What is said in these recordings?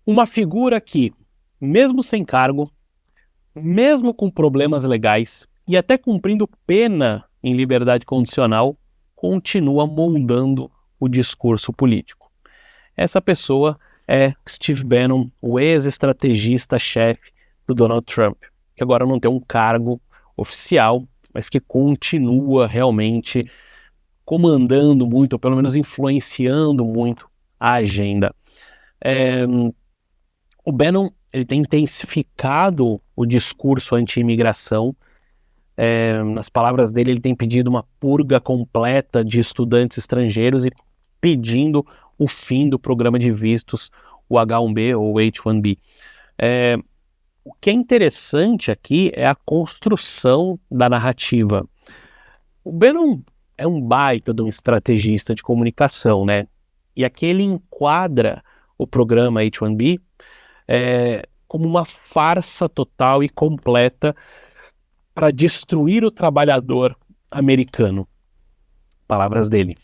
Uma figura que, mesmo sem cargo, mesmo com problemas legais e até cumprindo pena em liberdade condicional, continua moldando o discurso político. Essa pessoa é Steve Bannon, o ex-estrategista-chefe do Donald Trump, que agora não tem um cargo oficial, mas que continua realmente comandando muito, ou pelo menos influenciando muito a agenda. O Bannon ele tem intensificado o discurso anti-imigração. Nas palavras dele, ele tem pedido uma purga completa de estudantes estrangeiros e pedindo o fim do programa de vistos, o H-1B ou H-1B. O que é interessante aqui é a construção da narrativa. O Bannon é um baita de um estrategista de comunicação, né? E aqui ele enquadra o programa H-1B como uma farsa total e completa para destruir o trabalhador americano. Palavras dele.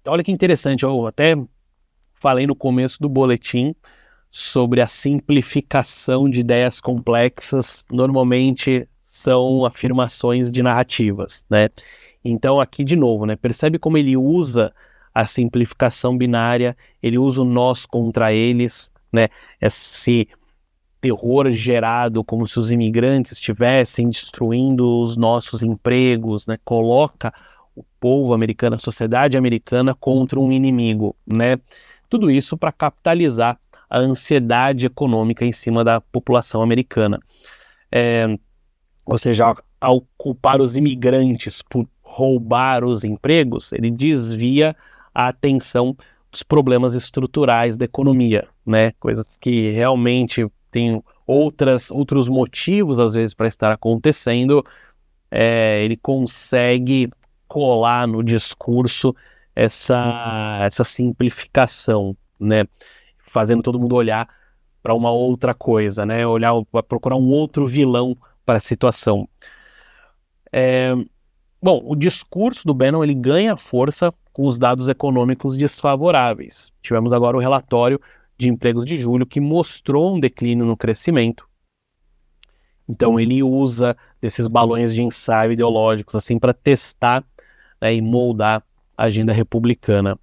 Olha que interessante, eu até falei no começo do boletim sobre a simplificação de ideias complexas, normalmente são afirmações de narrativas, né? Então aqui de novo, né? Percebe como ele usa a simplificação binária, ele usa o nós contra eles, né? Esse terror gerado como se os imigrantes estivessem destruindo os nossos empregos, né? Coloca o povo americano, a sociedade americana contra um inimigo, né? Tudo isso para capitalizar a ansiedade econômica em cima da população americana. Ou seja, ao culpar os imigrantes por roubar os empregos, ele desvia a atenção dos problemas estruturais da economia, né? Coisas que realmente têm outros motivos, às vezes, para estar acontecendo. Ele consegue colar no discurso essa simplificação, né? Fazendo todo mundo olhar para uma outra coisa, né? Procurar um outro vilão para a situação. Bom, o discurso do Bannon ele ganha força com os dados econômicos desfavoráveis. Tivemos agora o relatório de empregos de julho que mostrou um declínio no crescimento. Então ele usa desses balões de ensaio ideológicos assim para testar, né, e moldar a agenda republicana.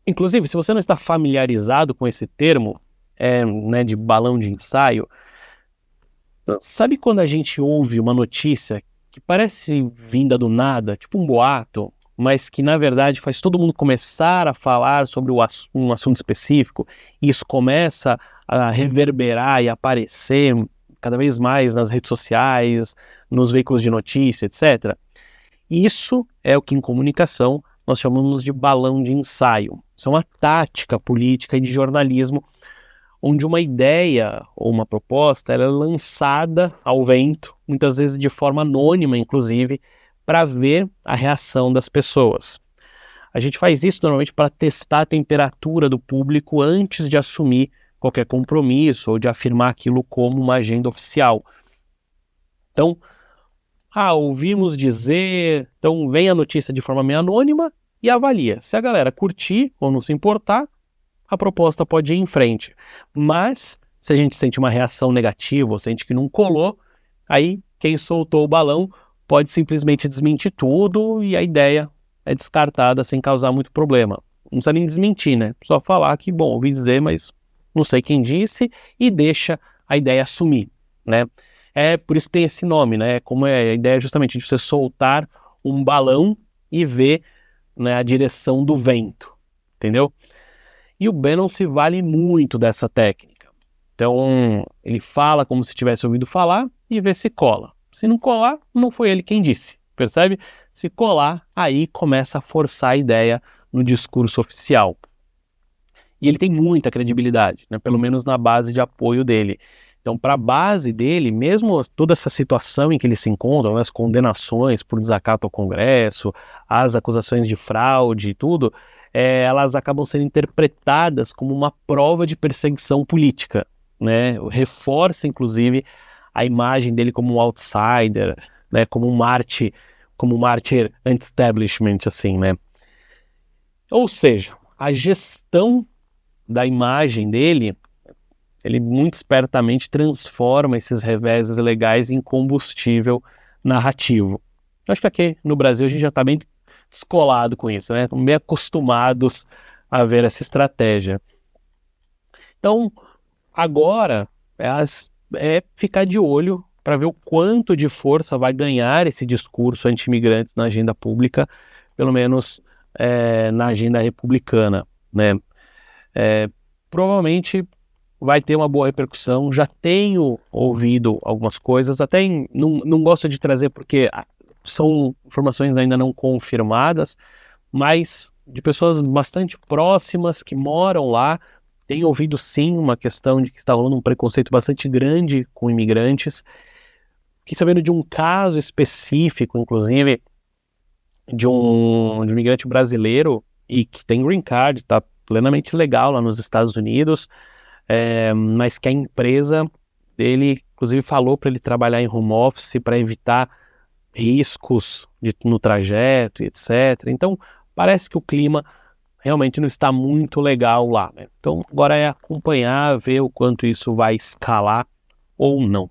Inclusive, se você não está familiarizado com esse termo, né, de balão de ensaio, sabe quando a gente ouve uma notícia que parece vinda do nada, tipo um boato, mas que na verdade faz todo mundo começar a falar sobre um assunto específico, e isso começa a reverberar e aparecer cada vez mais nas redes sociais, nos veículos de notícia, etc. Isso é o que em comunicação nós chamamos de balão de ensaio. Isso é uma tática política e de jornalismo onde uma ideia ou uma proposta ela é lançada ao vento, muitas vezes de forma anônima, inclusive, para ver a reação das pessoas. A gente faz isso normalmente para testar a temperatura do público antes de assumir qualquer compromisso ou de afirmar aquilo como uma agenda oficial. Então, ouvimos dizer, então vem a notícia de forma meio anônima e avalia. Se a galera curtir ou não se importar, a proposta pode ir em frente. Mas, se a gente sente uma reação negativa ou sente que não colou, aí quem soltou o balão pode simplesmente desmentir tudo e a ideia é descartada sem causar muito problema. Não precisa nem desmentir, né? Só falar que, bom, ouvi dizer, mas não sei quem disse, e deixa a ideia sumir, né? É por isso que tem esse nome, né? Como a ideia justamente de você soltar um balão e ver, né, a direção do vento, entendeu? E o Bannon se vale muito dessa técnica. Então, ele fala como se tivesse ouvido falar e vê se cola. Se não colar, não foi ele quem disse, percebe? Se colar, aí começa a forçar a ideia no discurso oficial. E ele tem muita credibilidade, né? Pelo menos na base de apoio dele. Então, para a base dele, mesmo toda essa situação em que ele se encontra, né, as condenações por desacato ao Congresso, as acusações de fraude e tudo, elas acabam sendo interpretadas como uma prova de perseguição política, né? Reforça, inclusive, a imagem dele como um outsider, né? Como um mártir anti-establishment, assim, né? Ou seja, a gestão da imagem dele, ele muito espertamente transforma esses reveses legais em combustível narrativo. Eu acho que aqui no Brasil a gente já está bem descolado com isso, né? Estamos bem acostumados a ver essa estratégia. Então, agora é ficar de olho para ver o quanto de força vai ganhar esse discurso anti-imigrantes na agenda pública, pelo menos na agenda republicana, né? Provavelmente vai ter uma boa repercussão. Já tenho ouvido algumas coisas, não gosto de trazer porque são informações ainda não confirmadas, mas de pessoas bastante próximas que moram lá, tenho ouvido sim uma questão de que está rolando um preconceito bastante grande com imigrantes. Fiquei sabendo de um caso específico, inclusive, de um imigrante brasileiro e que tem green card, está plenamente legal lá nos Estados Unidos, mas que a empresa dele, inclusive, falou para ele trabalhar em home office para evitar riscos no trajeto, etc. Então, parece que o clima realmente não está muito legal lá, né? Então, agora é acompanhar, ver o quanto isso vai escalar ou não.